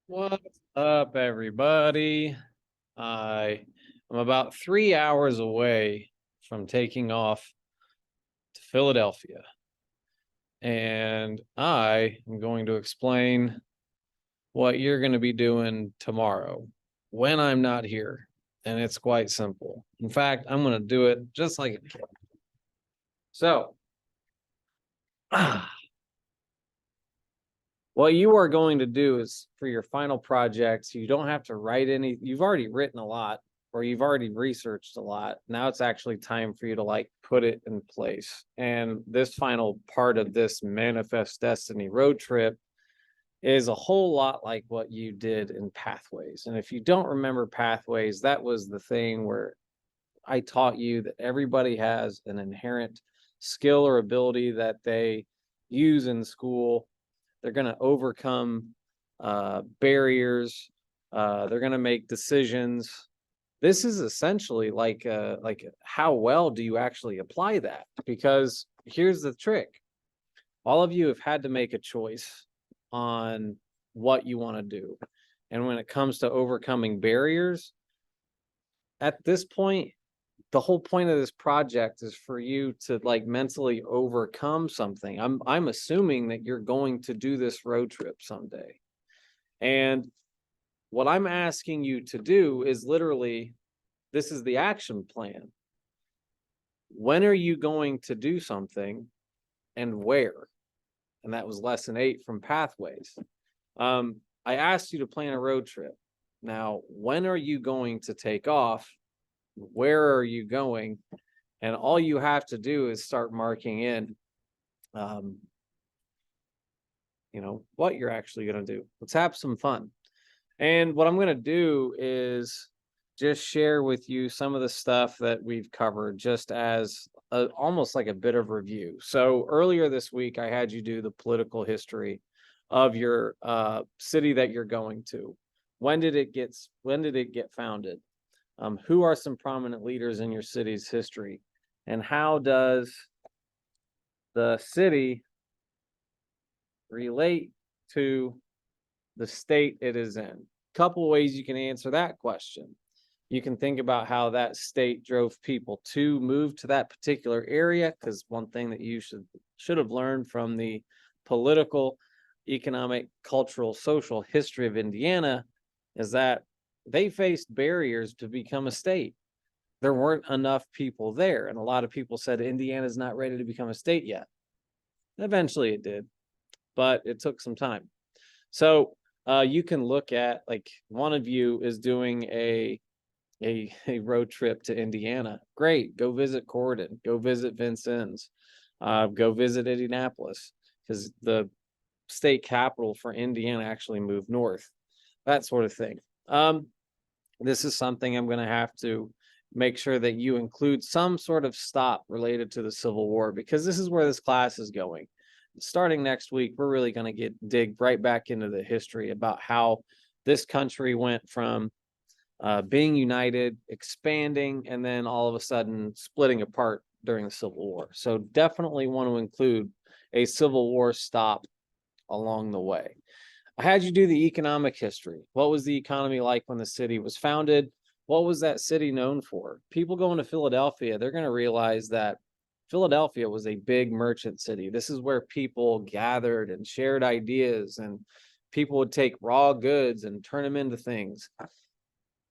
What's up, everybody? I am about 3 hours away from taking off to Philadelphia, and I am going to explain what you're going to be doing tomorrow when I'm not here. And it's quite simple. In fact, I'm going to do it just like a kid. So, what you are going to do is for your final projects, you don't have to write any, you've already written a lot or you've already researched a lot. Now it's actually time for you to like put it in place. And this final part of this Manifest Destiny road trip is a whole lot like what you did in Pathways. And if you don't remember Pathways, that was the thing where I taught you that everybody has an inherent skill or ability that they use in school. They're going to overcome barriers. They're going to make decisions. This is essentially like how well do you actually apply that? Because here's the trick: all of you have had to make a choice on what you want to do, and when it comes to overcoming barriers, at this point, the whole point of this project is for you to like mentally overcome something. I'm assuming that you're going to do this road trip someday. And what I'm asking you to do is literally, this is the action plan. When are you going to do something and where? And that was lesson 8 from Pathways. I asked you to plan a road trip. Now, when are you going to take off? Where are you going? And all you have to do is start marking in, what you're actually going to do. Let's have some fun. And what I'm going to do is just share with you some of the stuff that we've covered just as almost like a bit of review. So earlier this week, I had you do the political history of your city that you're going to. When did it get founded? Who are some prominent leaders in your city's history? And how does the city relate to the state it is in? Couple ways you can answer that question. You can think about how that state drove people to move to that particular area, because one thing that you should have learned from the political, economic, cultural, social history of Indiana is that they faced barriers to become a state. There weren't enough people there, and a lot of people said Indiana's not ready to become a state yet. Eventually it did, but it took some time. So you can look at, like, one of you is doing a road trip to Indiana. Great, go visit Corydon, go visit Vincennes, go visit Indianapolis, because the state capital for Indiana actually moved north. That sort of thing. This is something I'm going to have to make sure that you include some sort of stop related to the Civil War, because this is where this class is going. Starting next week, we're really going to dig right back into the history about how this country went from being united, expanding, and then all of a sudden splitting apart during the Civil War. So definitely want to include a Civil War stop along the way. I had you do the economic history. What was the economy like when the city was founded? What was that city known for? People going to Philadelphia, they're going to realize that Philadelphia was a big merchant city. This is where people gathered and shared ideas, and people would take raw goods and turn them into things.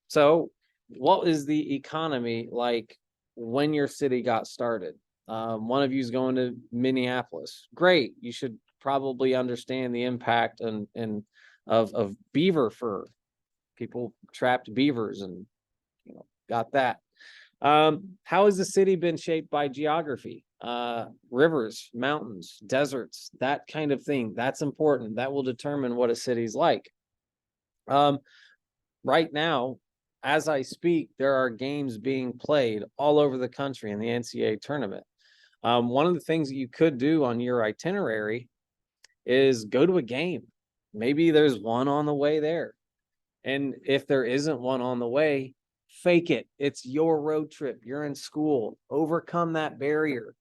So, what is the economy like when your city got started? One of you is going to Minneapolis. Great. You should probably understand the impact of beaver fur. People trapped beavers and got that. How has the city been shaped by geography? Rivers, mountains, deserts, that kind of thing. That's important. That will determine what a city's like. Right now, as I speak, there are games being played all over the country in the NCAA tournament. One of the things that you could do on your itinerary is go to a game. Maybe there's one on the way there. And if there isn't one on the way, fake it. It's your road trip. You're in school. Overcome that barrier.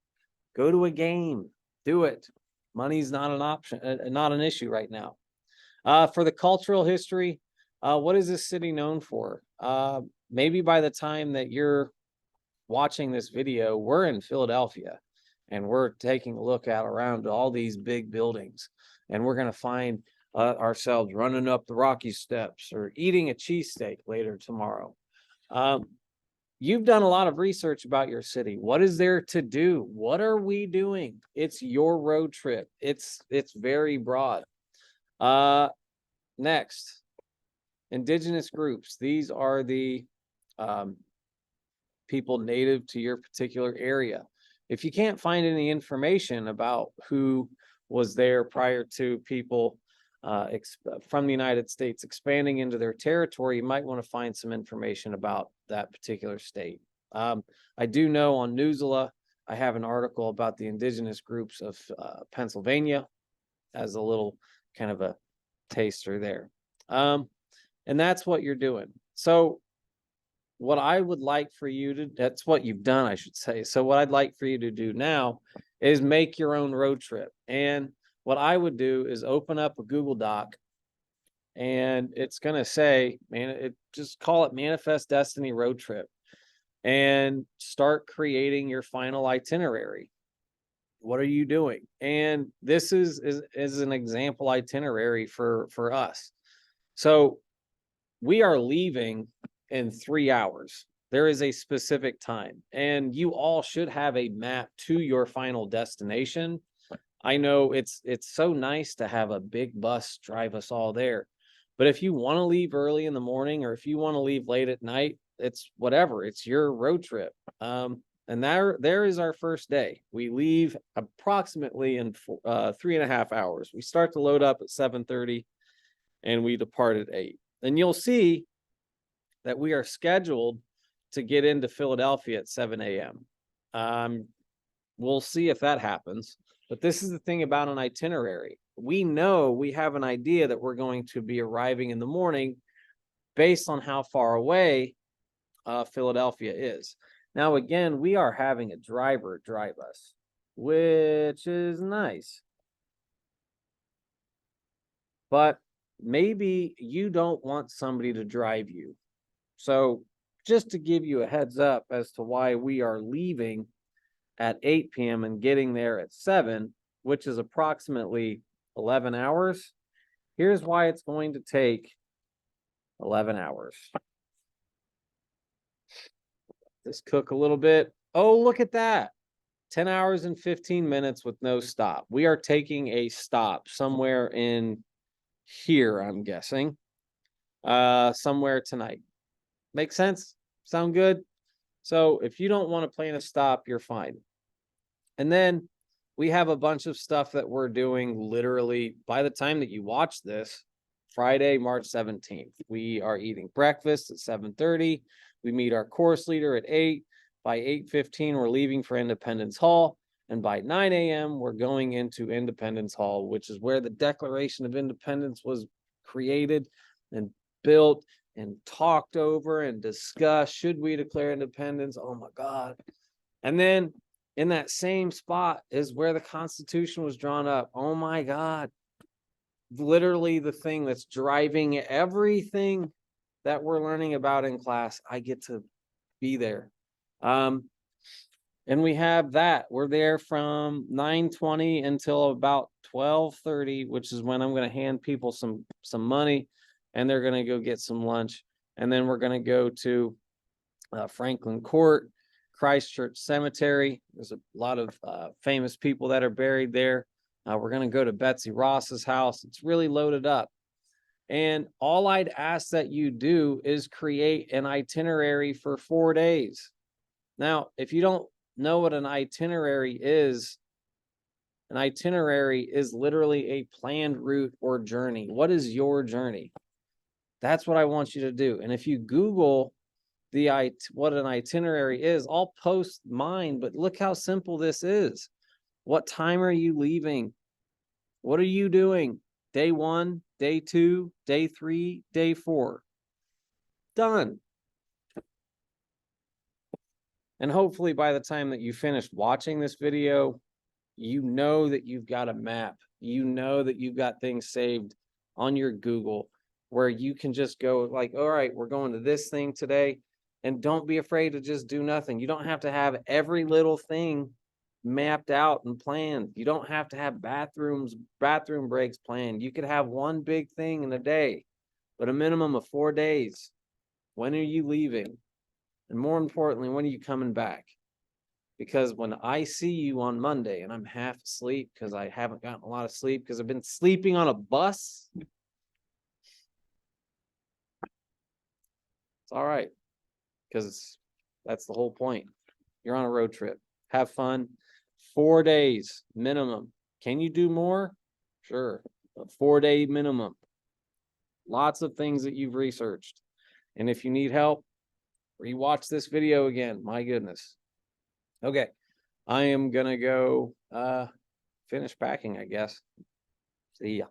Go to a game. Do it. Money's not an option, not an issue right now. For the cultural history, what is this city known for? Maybe by the time that you're watching this video, we're in Philadelphia and we're taking a look out around all these big buildings, and we're going to find ourselves running up the Rocky Steps or eating a cheesesteak later tomorrow. You've done a lot of research about your city. What is there to do? What are we doing? It's your road trip. It's very broad. Next, indigenous groups. These are the people native to your particular area. If you can't find any information about who was there prior to people from the United States expanding into their territory, you might want to find some information about that particular state. I do know on Newsela, I have an article about the indigenous groups of Pennsylvania as a little kind of a taster there. And that's what you're doing. So what I would like for you to, that's what you've done, I should say. So what I'd like for you to do now is make your own road trip. And what I would do is open up a Google Doc, and it's going to say, just call it Manifest Destiny Road Trip, and start creating your final itinerary. What are you doing? And this is an example itinerary for us. So we are leaving in 3 hours. There is a specific time, and you all should have a map to your final destination. I know it's so nice to have a big bus drive us all there, but if you want to leave early in the morning, or if you want to leave late at night, it's whatever. It's your road trip. And there is our first day. We leave approximately in 3.5 hours. We start to load up at 7:30, and we depart at 8. And you'll see that we are scheduled to get into Philadelphia at 7 a.m. We'll see if that happens. But this is the thing about an itinerary. We know, we have an idea that we're going to be arriving in the morning based on how far away Philadelphia is. Now, again, we are having a driver drive us, which is nice. But maybe you don't want somebody to drive you. So just to give you a heads up as to why we are leaving at 8 p.m. and getting there at 7, which is approximately 11 hours. Here's why it's going to take 11 hours. This cook a little bit. Oh, look at that. 10 hours and 15 minutes with no stop. We are taking a stop somewhere in here, I'm guessing. Somewhere tonight. Make sense? Sound good? So if you don't want to plan a stop, you're fine. And then we have a bunch of stuff that we're doing literally by the time that you watch this, Friday, March 17th. We are eating breakfast at 7:30. We meet our course leader at 8. By 8:15, we're leaving for Independence Hall. And by 9 a.m., we're going into Independence Hall, which is where the Declaration of Independence was created and built and talked over and discussed. Should we declare independence? Oh my God. And then in that same spot is where the Constitution was drawn up. Oh my God. Literally the thing that's driving everything that we're learning about in class. I get to be there. And we have that. We're there from 9:20 until about 12:30, which is when I'm going to hand people some money, and they're going to go get some lunch. And then we're going to go to Franklin Court, Christchurch Cemetery. There's a lot of famous people that are buried there. We're going to go to Betsy Ross's house. It's really loaded up. And all I'd ask that you do is create an itinerary for 4 days. Now, if you don't know what an itinerary is literally a planned route or journey. What is your journey? That's what I want you to do. And if you Google what an itinerary is, I'll post mine, but look how simple this is. What time are you leaving? What are you doing? Day 1, day 2, day 3, day 4. Done. And hopefully by the time that you finish watching this video, you know that you've got a map. You know that you've got things saved on your Google where you can just go like, all right, we're going to this thing today. And don't be afraid to just do nothing. You don't have to have every little thing mapped out and planned. You don't have to have bathroom breaks planned. You could have one big thing in a day, but a minimum of 4 days. When are you leaving? And more importantly, when are you coming back? Because when I see you on Monday and I'm half asleep because I haven't gotten a lot of sleep because I've been sleeping on a bus, it's all right. Because that's the whole point. You're on a road trip. Have fun. 4 days minimum. Can you do more? Sure. A 4-day minimum. Lots of things that you've researched. And if you need help, rewatch this video again. My goodness. Okay. I am gonna go finish packing, I guess. See ya.